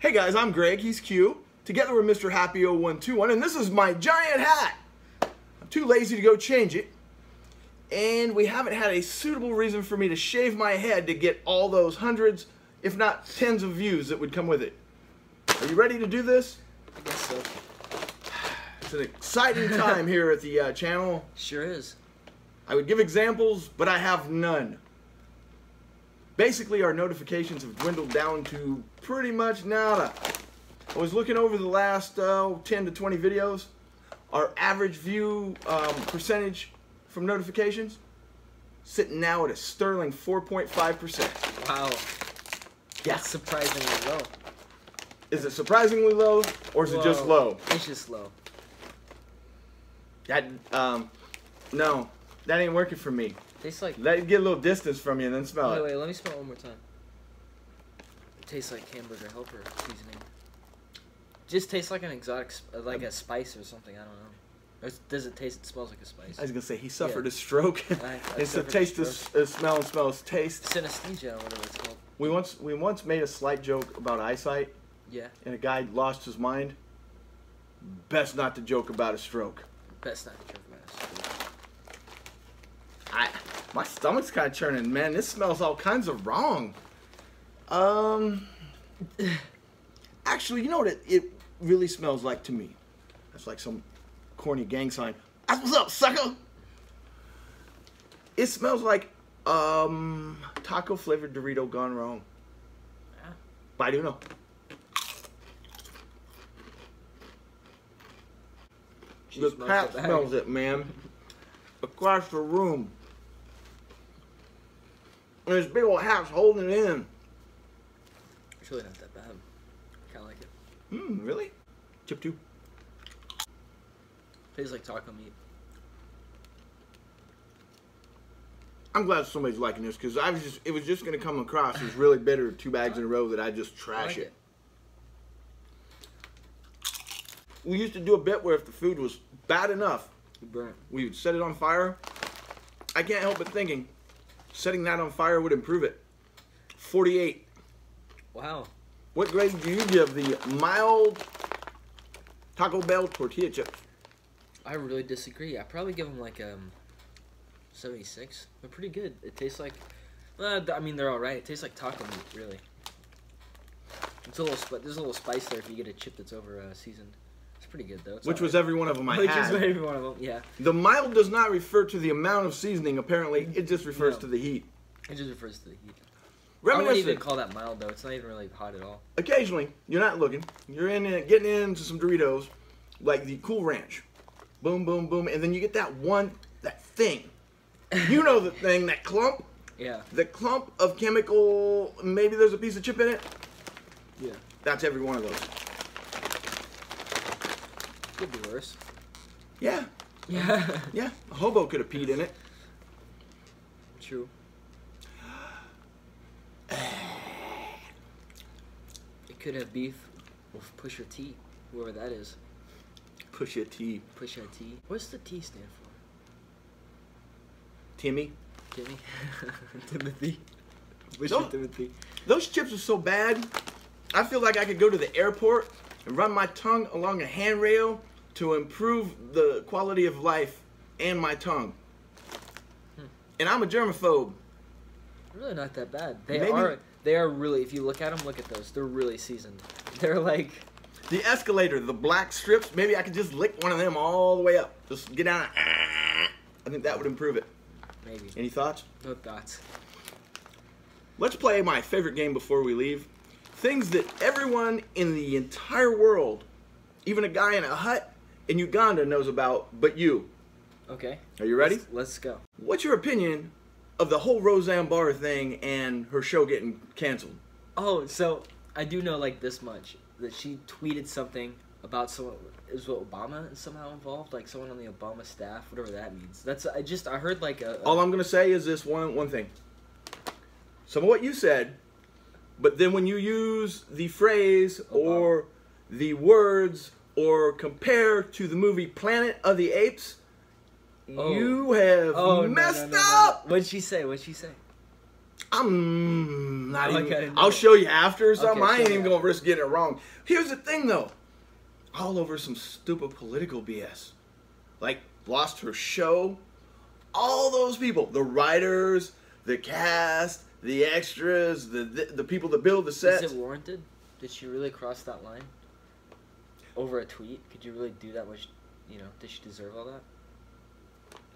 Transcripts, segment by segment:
Hey guys, I'm Greg, he's Q. Together we're Mr. Happy 0121, and this is my giant hat. I'm too lazy to go change it, and we haven't had a suitable reason for me to shave my head to get all those hundreds, if not tens of views that would come with it. Are you ready to do this? I guess so. It's an exciting time here at the channel. Sure is. I would give examples, but I have none. Basically, our notifications have dwindled down to pretty much nada. I was looking over the last 10 to 20 videos. Our average view percentage from notifications sitting now at a sterling 4.5%. Wow. Yeah. That's surprisingly low. Is it surprisingly low, or is it just low? It's just low. That no, that ain't working for me. Tastes like. Let it get a little distance from you and then smell it. Wait, let me smell it one more time. It tastes like hamburger helper seasoning. Just tastes like an exotic, like a spice or something. I don't know. Or does it taste? It smells like a spice. I was gonna say he suffered a stroke. It's a taste, smell, and smells taste. Synesthesia, or whatever it's called. We once made a slight joke about eyesight. Yeah. And a guy lost his mind. Best not to joke about a stroke. Best not to joke about a stroke. My stomach's kind of churning, man. This smells all kinds of wrong. Actually, you know what it really smells like to me? That's like some corny gang sign. That's what's up, sucker! It smells like taco flavored Dorito gone wrong. Yeah. But I do know. The cat smells it, man. Across the room. And this big old hat's holding it in. It's really not that bad. Kind of like it. Really? Chip 2. Tastes like taco meat. I'm glad somebody's liking this, because it was just gonna come across as really bitter 2 bags in a row that I just trash it. We used to do a bit where if the food was bad enough, we would set it on fire. I can't help but thinking, setting that on fire would improve it. 48. Wow. What grade do you give the mild Taco Bell tortilla chips? I really disagree. I probably give them like 76. They're pretty good. It tastes like, I mean, they're all right. It tastes like taco meat, really. It's a little, there's a little spice there if you get a chip that's over seasoned. It's pretty good though. Which was every one of them I had. Which is every one of them, yeah. The mild does not refer to the amount of seasoning. Apparently, it just refers to the heat. It just refers to the heat. I Reminiscent. wouldn't even call that mild though. It's not even really hot at all. Occasionally, you're not looking. You're getting into some Doritos, like the Cool Ranch. Boom, boom, boom, and then you get that thing. You know the thing, that clump. Yeah. The clump of chemical. Maybe there's a piece of chip in it. Yeah. That's every one of those. Could be worse. Yeah. Yeah. Yeah. A hobo could have peed in it. True. It could have beef with Pusha T, whoever that is. Pusha T. Pusha T. What's the T stand for? Timmy. Timmy? Timothy. Timothy. Those chips are so bad, I feel like I could go to the airport and run my tongue along a handrail to improve the quality of life and my tongue. And I'm a germaphobe. They're really not that bad. They are really, if you look at them, look at those. They're really seasoned. They're like... The escalator, the black strips, maybe I could just lick one of them all the way up. Just get down. I think that would improve it. Maybe. Any thoughts? No thoughts. Let's play my favorite game before we leave. Things that everyone in the entire world, even a guy in a hut in Uganda, knows about, but you. Okay. Are you ready? Let's go. What's your opinion of the whole Roseanne Barr thing and her show getting canceled? Oh, so I do know like this much, that she tweeted something about someone, is what Obama is somehow involved, like someone on the Obama staff, whatever that means. I heard like all I'm gonna say is this one thing. Some of what you said, but then when you use the phrase Obama. or the words or compare to the movie Planet of the Apes, you have messed up. What'd she say? I'm not Like, even. I'll show you after or something. Okay, I ain't show even me gonna risk getting it wrong. Here's the thing, though. All over some stupid political BS. Like, lost her show. All those people, the writers, the cast, the extras, the people that build the sets. Is it warranted? Did she really cross that line? Over a tweet? Could you really do that much? You know, does she deserve all that?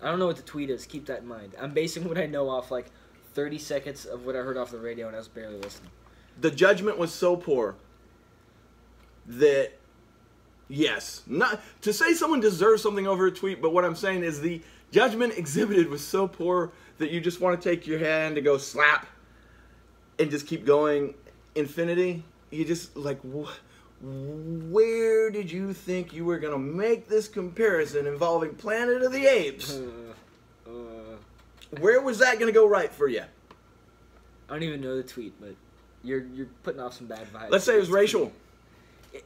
I don't know what the tweet is. Keep that in mind. I'm basing what I know off like 30 seconds of what I heard off the radio and I was barely listening. The judgment was so poor that, yes, not to say someone deserves something over a tweet, but what I'm saying is the judgment exhibited was so poor that you just want to take your hand and go slap and just keep going infinity. You just like, where did you think you were going to make this comparison involving Planet of the Apes? Where was that going to go right for you? I don't even know the tweet, but you're putting off some bad vibes. Let's say it was racial.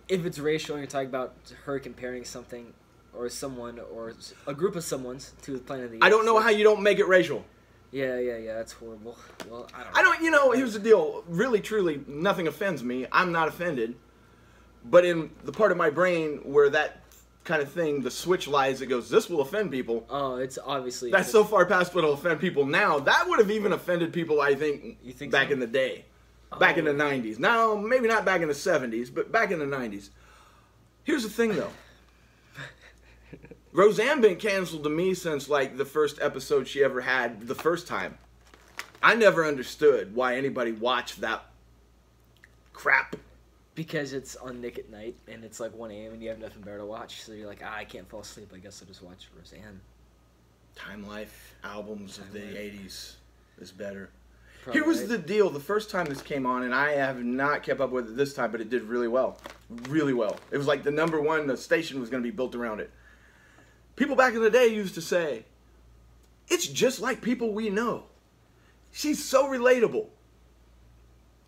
If it's racial, you're talking about her comparing something or someone or a group of someone's to Planet of the Apes. I don't know how you don't make it racial. Yeah, that's horrible. Well, you know, here's the deal. Really, truly, nothing offends me. I'm not offended. But in the part of my brain where that kind of thing, the switch lies, it goes, this will offend people. Oh, it's obviously... That's so far past what'll offend people now. That would have even offended people, I think, you think back so? in the day. Back in the 90s. Now, maybe not back in the 70s, but back in the 90s. Here's the thing, though. Roseanne been canceled to me since, like, the first episode she ever had the first time. I never understood why anybody watched that crap. Because it's on Nick at Night, and it's like 1 a.m. and you have nothing better to watch, so you're like, I can't fall asleep, I guess I'll just watch Roseanne. Time Life albums of the 80s is better. Probably Here was right. the deal. The first time this came on, and I have not kept up with it this time, but it did really well. Really well. It was like the number one, the station was going to be built around it. People back in the day used to say, it's just like people we know. She's so relatable.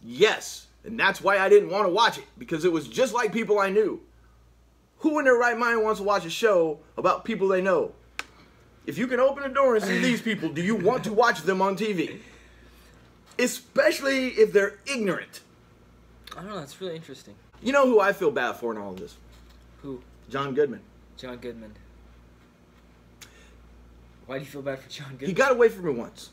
Yes. And that's why I didn't want to watch it, because it was just like people I knew. Who in their right mind wants to watch a show about people they know? If you can open a door and see these people, do you want to watch them on TV? Especially if they're ignorant. I don't know, that's really interesting. You know who I feel bad for in all of this? Who? John Goodman. John Goodman. Why do you feel bad for John Goodman? He got away from me once.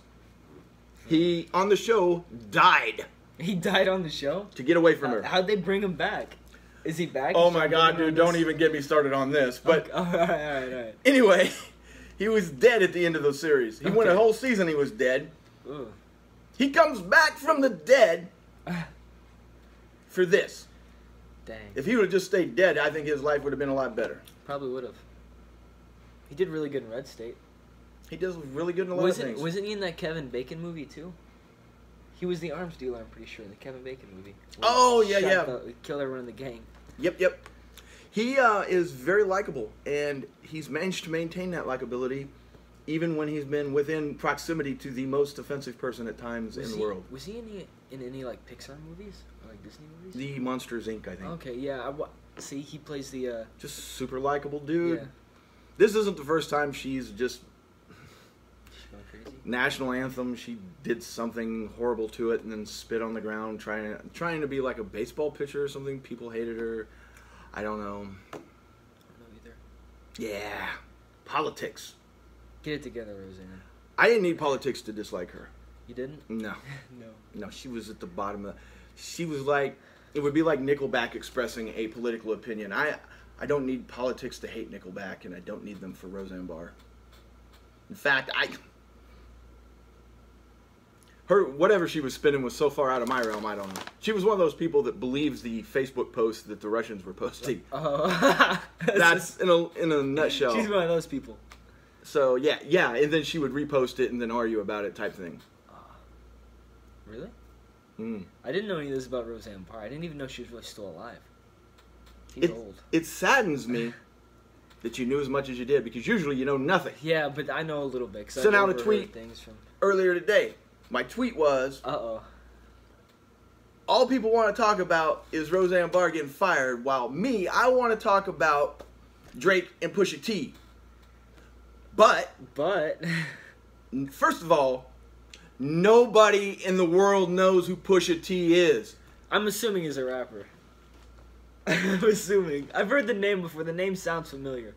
He, on the show, died. He died on the show? To get away from her. How'd they bring him back? Is he back? Oh my God, dude, don't even get me started on this. But all right. Anyway, he was dead at the end of the series. He went a whole season, he was dead. Ugh. He comes back from the dead for this. Dang. If he would have just stayed dead, I think his life would have been a lot better. Probably would have. He did really good in Red State. He does really good in a lot of things. Wasn't he in that Kevin Bacon movie too? He was the arms dealer, I'm pretty sure, in the Kevin Bacon movie. Oh, yeah. Killed everyone in the gang. Yep. He is very likable, and he's managed to maintain that likability even when he's been within proximity to the most offensive person at times in the world. Was he in any like Pixar movies or like Disney movies? The Monsters, Inc., I think. Okay, yeah. See, he plays the... Just super likable dude. Yeah. This isn't the first time she's just... Crazy. National anthem, she did something horrible to it and then spit on the ground trying to be like a baseball pitcher or something. People hated her. I don't know. I don't know either. Yeah. Politics. Get it together, Roseanne. I didn't need politics to dislike her. You didn't? No. No. No, she was at the bottom of... She was like... It would be like Nickelback expressing a political opinion. I don't need politics to hate Nickelback, and I don't need them for Roseanne Barr. In fact, whatever she was spinning was so far out of my realm, I don't know. She was one of those people that believes the Facebook posts that the Russians were posting. Oh. That's in a nutshell. She's one of those people. So, yeah, and then she would repost it and then argue about it type thing. Really? Mm. I didn't know any of this about Roseanne Barr. I didn't even know she was really still alive. She's old. It saddens me that you knew as much as you did, because usually you know nothing. Yeah, but I know a little bit. Sent out a tweet earlier today. My tweet was, all people want to talk about is Roseanne Barr getting fired, while me, I want to talk about Drake and Pusha T. But, first first of all, Nobody in the world knows who Pusha T is. I'm assuming he's a rapper. I'm assuming. I've heard the name before. The name sounds familiar.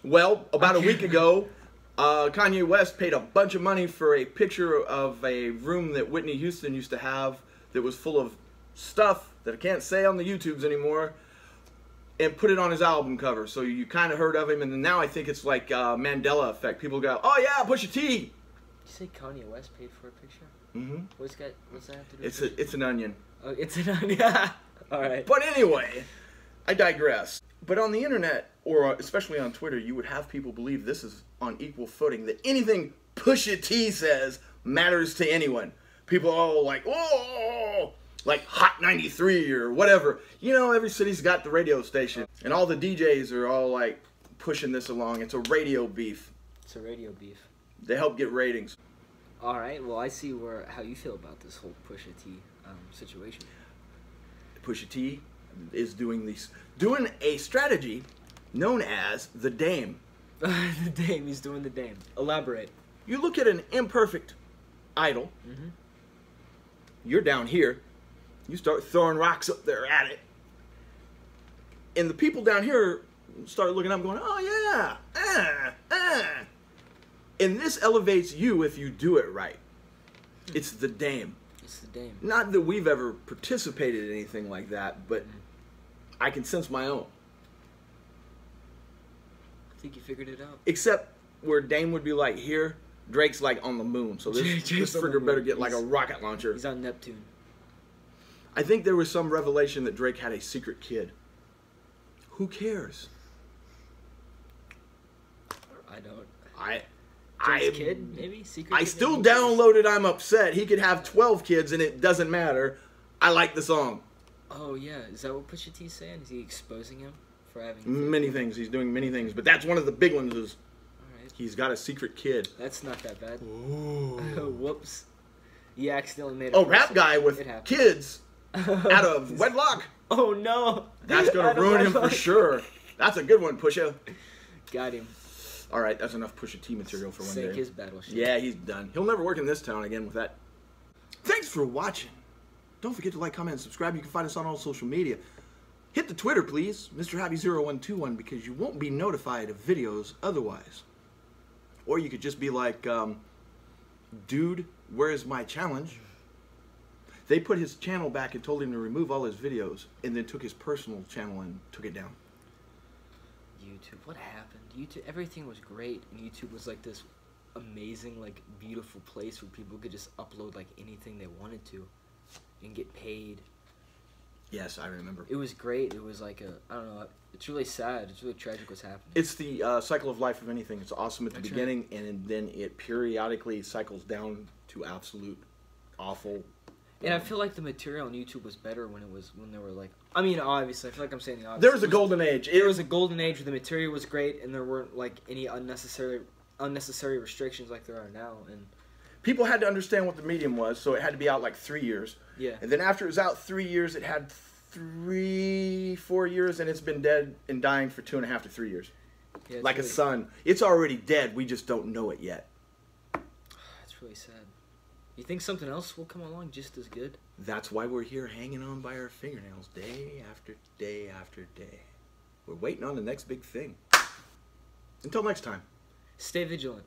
Well, about a week ago, Kanye West paid a bunch of money for a picture of a room that Whitney Houston used to have that was full of stuff that I can't say on the YouTubes anymore, and put it on his album cover. So you kind of heard of him, and then now I think it's like Mandela effect. People go, "Oh yeah, Pusha T." You say Kanye West paid for a picture? Mm-hmm. What's that have to do? It's an onion. Oh, it's an onion. All right. But anyway, I digress. But on the internet, or especially on Twitter, you would have people believe this is on equal footing, that anything Pusha T says matters to anyone. People are all like, "Oh, like Hot 93 or whatever." You know, every city's got the radio station, and all the DJs are all like pushing this along. It's a radio beef. It's a radio beef. They help get ratings. All right. Well, I see how you feel about this whole Pusha T situation. Pusha T is doing a strategy known as the Dame. The Dame. He's doing the Dame. Elaborate. You look at an imperfect idol. Mm-hmm. You're down here. You start throwing rocks up there at it. And the people down here start looking up going, "Oh yeah. And this elevates you if you do it right. It's the Dame. It's the Dame. Not that we've ever participated in anything like that, but I can sense my own. I think you figured it out. Except where Dame would be like here, Drake's like on the moon. So this frigger better get like a rocket launcher. He's on Neptune. I think there was some revelation that Drake had a secret kid. Who cares? I don't. Drake's kid, maybe? Secret I kid, still maybe? downloaded I'm Upset. He could have 12 kids and it doesn't matter. I like the song. Oh, yeah. Is that what Pusha T's saying? Is he exposing him for having... Many things. He's doing many things. But that's one of the big ones is Alright. he's got a secret kid. That's not that bad. Ooh. Whoops. He accidentally made A rap guy with kids out of wedlock. Oh, no. That's going to ruin him for sure. That's a good one, Pusha. Got him. All right, that's enough Pusha T material for one day. Sank his battleship. Yeah, he's done. He'll never work in this town again with that. Thanks for watching. Don't forget to like, comment, and subscribe. You can find us on all social media. Hit the Twitter, please, Mr. Happy0121, because you won't be notified of videos otherwise. Or you could just be like, dude, where's my challenge? They put his channel back and told him to remove all his videos, and then took his personal channel and took it down. YouTube. What happened? YouTube. Everything was great, and YouTube was like this amazing, like beautiful place where people could just upload like anything they wanted to, and get paid. Yes, I remember. It was great. It was like I don't know. It's really sad. It's really tragic what's happening. It's the cycle of life of anything. It's awesome at the beginning, and then it periodically cycles down to absolute awful. And I feel like the material on YouTube was better when they were like. I mean, obviously, I feel like I'm saying the obvious. There was a golden age. There was a golden age where the material was great, and there weren't like any unnecessary restrictions like there are now. And people had to understand what the medium was, so it had to be out like 3 years. Yeah. And then after it was out 3 years, it had 4 years, and it's been dead and dying for 2.5 to 3 years. Yeah, like really, a sun. It's already dead. We just don't know it yet. It's really sad. You think something else will come along just as good? That's why we're here hanging on by our fingernails day after day after day. We're waiting on the next big thing. Until next time. Stay vigilant.